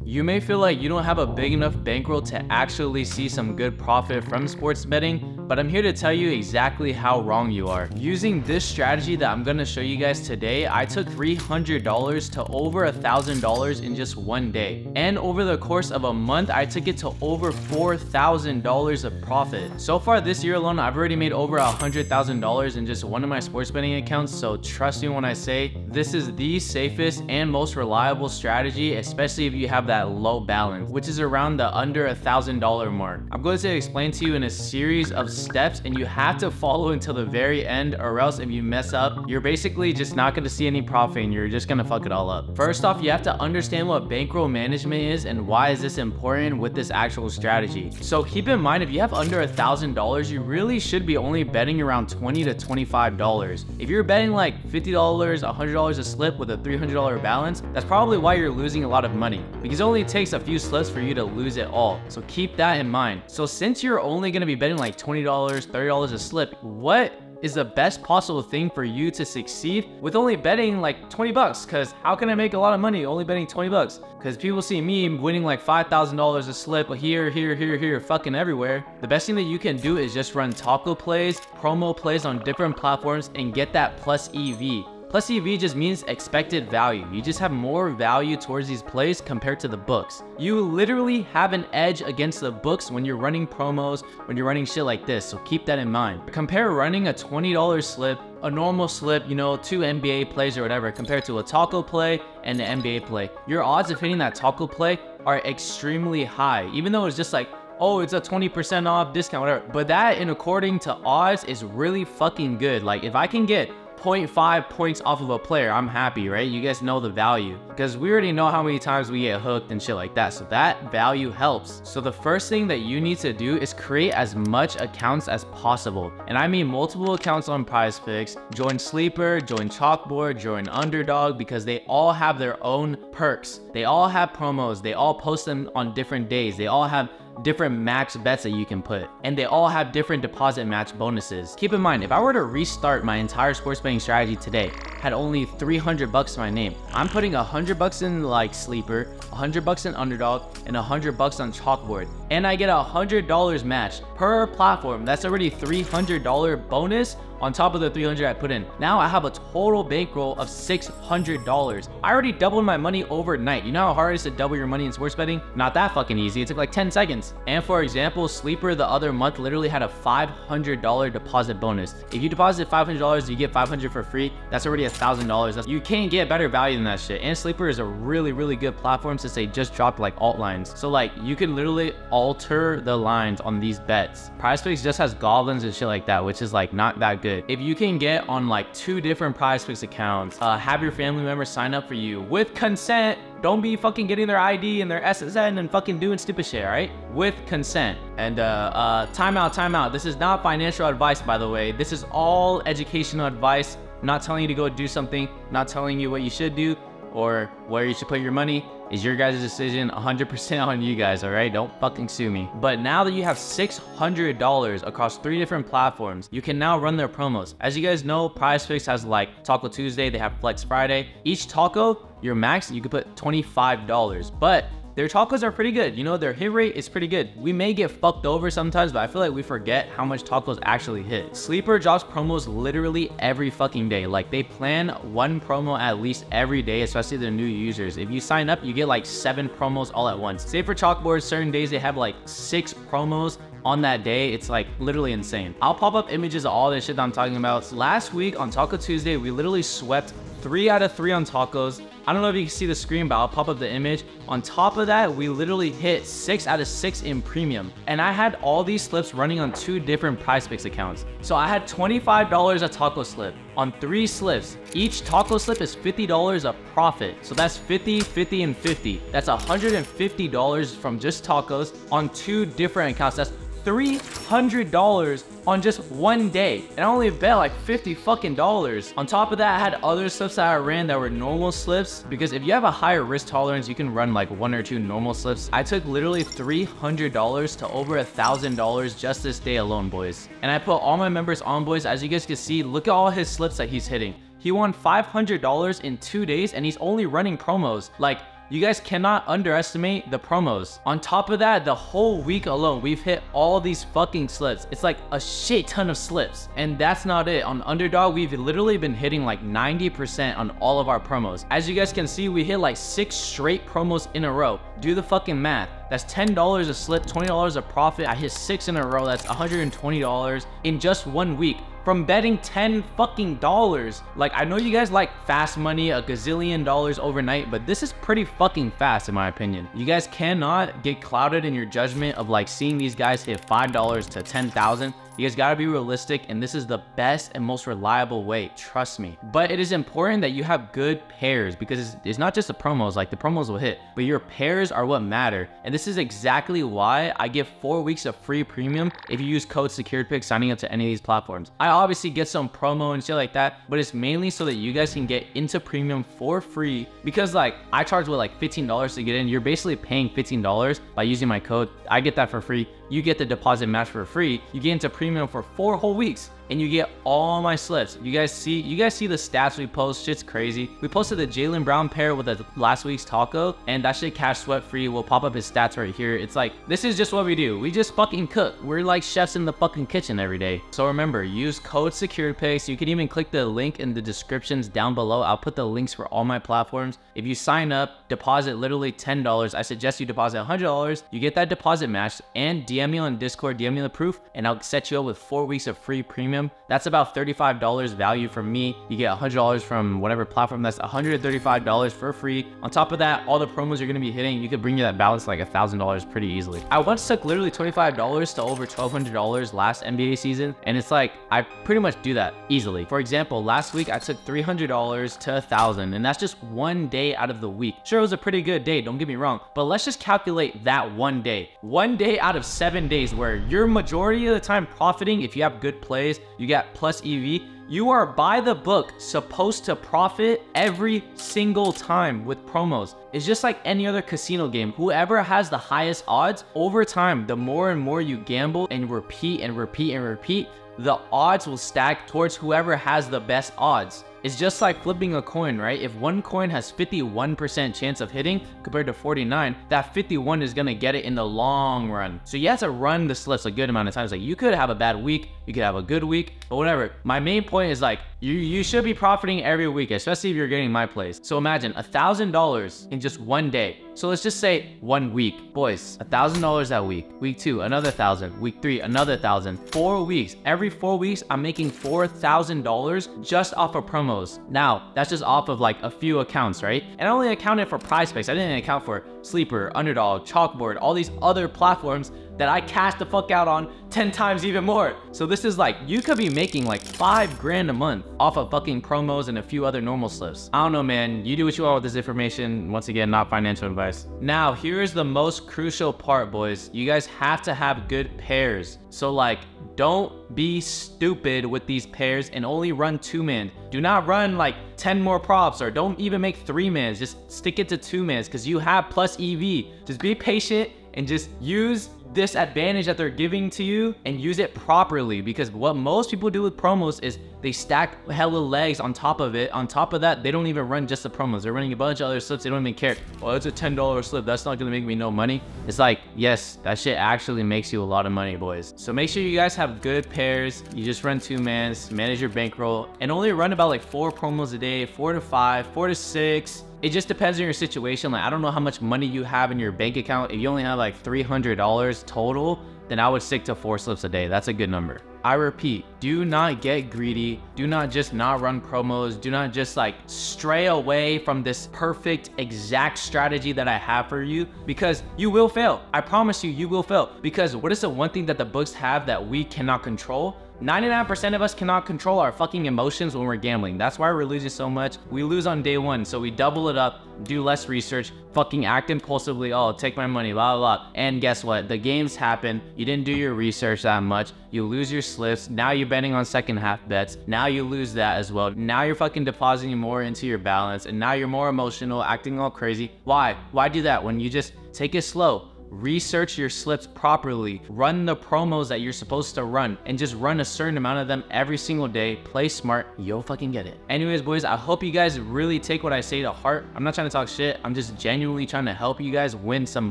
You may feel like you don't have a big enough bankroll to actually see some good profit from sports betting, but I'm here to tell you exactly how wrong you are. Using this strategy that I'm gonna show you guys today, I took $300 to over $1,000 in just one day. And over the course of a month, I took it to over $4,000 of profit. So far this year alone, I've already made over $100,000 in just one of my sports betting accounts, so trust me when I say this is the safest and most reliable strategy, especially if you have that low balance, which is around the under $1,000 mark. I'm going to explain to you in a series of steps, and you have to follow until the very end, or else if you mess up, you're basically just not going to see any profit and you're just going to fuck it all up. First off, you have to understand what bankroll management is and why is this important with this actual strategy. So keep in mind, if you have under $1,000, you really should be only betting around $20 to $25. If you're betting like $50, $100 a slip with a $300 balance, that's probably why you're losing a lot of money, because it only takes a few slips for you to lose it all. So keep that in mind. So since you're only going to be betting like $20, $30 a slip, what is the best possible thing for you to succeed with only betting like 20 bucks? Because how can I make a lot of money only betting 20 bucks? Because people see me winning like $5,000 a slip here, fucking everywhere. The best thing that you can do is just run taco plays, promo plays on different platforms, and get that plus EV. Plus EV just means expected value. You just have more value towards these plays compared to the books. You literally have an edge against the books when you're running promos, when you're running shit like this, so keep that in mind. Compare running a $20 slip, a normal slip, you know, 2 NBA plays or whatever, compared to a taco play and an NBA play. Your odds of hitting that taco play are extremely high, even though it's just like, oh, it's a 20% off discount, whatever. But that, in according to odds, is really fucking good. Like, if I can get 0.5 points off of a player, I'm happy, right? You guys know the value, because we already know how many times we get hooked and shit like that, so that value helps. So the first thing that you need to do is create as much accounts as possible, and I mean multiple accounts on PrizePicks. Join Sleeper, join Chalkboard, join Underdog, because they all have their own perks. They all have promos, they all post them on different days, they all have different max bets that you can put, and they all have different deposit match bonuses. Keep in mind, if I were to restart my entire sports betting strategy today, had only 300 bucks to my name, I'm putting 100 bucks in like Sleeper, 100 bucks in Underdog, and 100 bucks on Chalkboard, and I get $100 matched per platform. That's already $300 bonus on top of the 300 I put in. Now I have a total bankroll of $600. I already doubled my money overnight. You know how hard it is to double your money in sports betting? Not that fucking easy. It took like 10 seconds. And for example, Sleeper the other month literally had a $500 deposit bonus. If you deposit $500, you get $500 for free. That's already $1,000. You can't get better value than that shit. And Sleeper is a really good platform since they just dropped like alt lines. So like you can literally alter the lines on these bets. PrizePicks just has goblins and shit like that, which is like not that good. If you can get on like 2 different PrizePicks accounts, have your family members sign up for you with consent. Don't be fucking getting their ID and their SSN and fucking doing stupid shit, right? With consent. And time out. This is not financial advice, by the way. This is all educational advice. I'm not telling you to go do something, not telling you what you should do or where you should put your money. Is your guys' decision, 100% on you guys, all right? Don't fucking sue me. But now that you have $600 across 3 different platforms, you can now run their promos. As you guys know, PrizePicks has like Taco Tuesday, they have Flex Friday. Each taco, your max, you could put $25, but their tacos are pretty good. You know, their hit rate is pretty good. We may get fucked over sometimes, but I feel like we forget how much tacos actually hit. Sleeper drops promos literally every fucking day. Like they plan 1 promo at least every day, especially the new users. If you sign up, you get like 7 promos all at once. Say for Chalkboard, certain days they have like 6 promos on that day. It's like literally insane. I'll pop up images of all this shit that I'm talking about. Last week on Taco Tuesday, we literally swept 3 out of 3 on tacos. I don't know if you can see the screen, but I'll pop up the image. On top of that, we literally hit 6 out of 6 in premium. And I had all these slips running on 2 different PrizePicks accounts. So I had $25 a taco slip on 3 slips. Each taco slip is $50 of profit. So that's 50, 50, and 50. That's $150 from just tacos on 2 different accounts. That's $300 on just one day, and I only bet like $50 fucking dollars. On top of that, I had other slips that I ran that were normal slips, because if you have a higher risk tolerance, you can run like 1 or 2 normal slips. I took literally $300 to over $1,000 just this day alone, boys. And I put all my members on, boys. As you guys can see, look at all his slips that he's hitting. He won $500 in 2 days, and he's only running promos. Like, You guys cannot underestimate the promos. On top of that, the whole week alone, we've hit all these fucking slips. It's like a shit ton of slips. And that's not it. On Underdog, we've literally been hitting like 90% on all of our promos. As you guys can see, we hit like 6 straight promos in a row. Do the fucking math. That's $10 a slip, $20 a profit. I hit 6 in a row. That's $120 in just 1 week. From betting $10 fucking dollars. Like, I know you guys like fast money, a gazillion dollars overnight, but this is pretty fucking fast in my opinion. You guys cannot get clouded in your judgment of like seeing these guys hit $5 to 10,000. You guys gotta be realistic, and this is the best and most reliable way, trust me. But it is important that you have good pairs, because it's not just the promos, like the promos will hit, but your pairs are what matter. And this is exactly why I give 4 weeks of free premium if you use code SecuredPick signing up to any of these platforms. I obviously get some promo and shit like that, but it's mainly so that you guys can get into premium for free, because like I charge what, like $15 to get in. You're basically paying $15 by using my code. I get that for free. You get the deposit match for free. You get into premium for 4 whole weeks, and you get all my slips. You guys see the stats we post. Shit's crazy. We posted the Jaylen Brown pair with the last week's taco, and that shit cash sweat free. We'll pop up his stats right here. It's like, this is just what we do. We just fucking cook. We're like chefs in the fucking kitchen every day. So remember, use code SecuredPicks. You can even click the link in the descriptions down below. I'll put the links for all my platforms. If you sign up, deposit literally $10. I suggest you deposit $100. You get that deposit match, and DM me on Discord, DM me the proof, and I'll set you up with 4 weeks of free premium. That's about $35 value from me. You get $100 from whatever platform. That's $135 for free. On top of that, all the promos you're gonna be hitting, you could bring you that balance like $1,000 pretty easily. I once took literally $25 to over $1,200 last NBA season, and it's like I pretty much do that easily. For example, last week I took $300 to $1,000, and that's just 1 day out of the week. Sure, it was a pretty good day, don't get me wrong, but let's just calculate that 1 day. 1 day out of 7 days where you're majority of the time profiting. If you have good plays, you got plus EV, you are by the book supposed to profit every single time with promos. It's just like any other casino game. Whoever has the highest odds over time, the more and more you gamble and repeat and repeat and repeat, the odds will stack towards whoever has the best odds. It's just like flipping a coin, right? If one coin has 51% chance of hitting compared to 49, that 51 is gonna get it in the long run. So you have to run the slips a good amount of times. Like, you could have a bad week, you could have a good week, but whatever. My main point is like, you should be profiting every week, especially if you're getting my plays. So imagine $1,000 in just 1 day. So let's just say 1 week. Boys, $1,000 that week. Week 2, another 1,000. Week 3, another 1,000. 4 weeks. Every 4 weeks, I'm making $4,000 just off of promos. Now, that's just off of like a few accounts, right? And I only accounted for PrizePicks. I didn't account for Sleeper, Underdog, Chalkboard, all these other platforms that I cashed the fuck out on 10 times even more. So this is like, you could be making like 5 grand a month off of fucking promos and a few other normal slips. I don't know, man. You do what you want with this information. Once again, not financial advice. Now, here's the most crucial part, boys. You guys have to have good pairs. So like, don't be stupid with these pairs and only run 2-man. Do not run like 10 more props, or don't even make 3-mans. Just stick it to 2-mans because you have plus EV. Just be patient and just use this advantage that they're giving to you and use it properly, because what most people do with promos is they stack hella legs on top of it. On top of that, they don't even run just the promos. They're running a bunch of other slips. They don't even care. Well, it's a $10 slip. That's not gonna make me no money. It's like, yes, that shit actually makes you a lot of money, boys. So make sure you guys have good pairs. You just run 2-mans, manage your bankroll, and only run about like 4 promos a day, 4 to 5, 4 to 6. It just depends on your situation. Like, I don't know how much money you have in your bank account. If you only have like $300 total, then I would stick to 4 slips a day. That's a good number. I repeat, do not get greedy. Do not just not run promos. Do not just like stray away from this perfect exact strategy that I have for you, because you will fail. I promise you, you will fail. Because what is the one thing that the books have that we cannot control? 99% of us cannot control our fucking emotions when we're gambling. That's why we're losing so much. We lose on day 1, so we double it up, do less research, fucking act impulsively. Oh, take my money, blah, blah, blah. And guess what? The games happen. You didn't do your research that much. You lose your slips. Now you're betting on second half bets. Now you lose that as well. Now you're fucking depositing more into your balance, and now you're more emotional, acting all crazy. Why? Why do that when you just take it slow? research your slips properly, run the promos that you're supposed to run, and just run a certain amount of them every single day. Play smart, you'll fucking get it. Anyways, boys, I hope you guys really take what I say to heart. I'm not trying to talk shit. I'm just genuinely trying to help you guys win some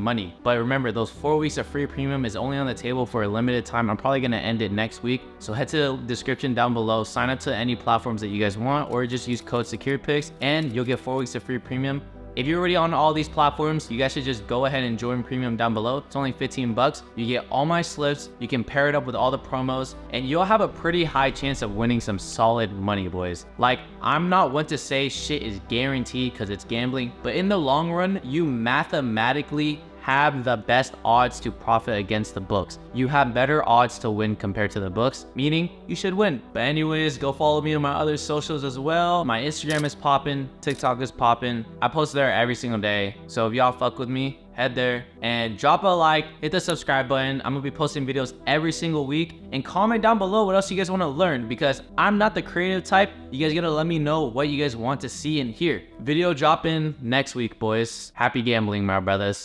money. But remember, those 4 weeks of free premium is only on the table for a limited time. I'm probably gonna end it next week. So head to the description down below, sign up to any platforms that you guys want, or just use code SecuredPicks and you'll get 4 weeks of free premium. If you're already on all these platforms, you guys should just go ahead and join premium down below. It's only 15 bucks. You get all my slips, you can pair it up with all the promos, and you'll have a pretty high chance of winning some solid money, boys. Like, I'm not one to say shit is guaranteed because it's gambling, but in the long run, you mathematically have the best odds to profit against the books. You have better odds to win compared to the books, meaning you should win. But anyways, go follow me on my other socials as well. My Instagram is popping, TikTok is popping. I post there every single day. So if y'all fuck with me, head there and drop a like, hit the subscribe button. I'm gonna be posting videos every single week, and comment down below what else you guys want to learn, because I'm not the creative type. You guys gotta let me know what you guys want to see and hear. Video dropping next week, boys. Happy gambling, my brothers.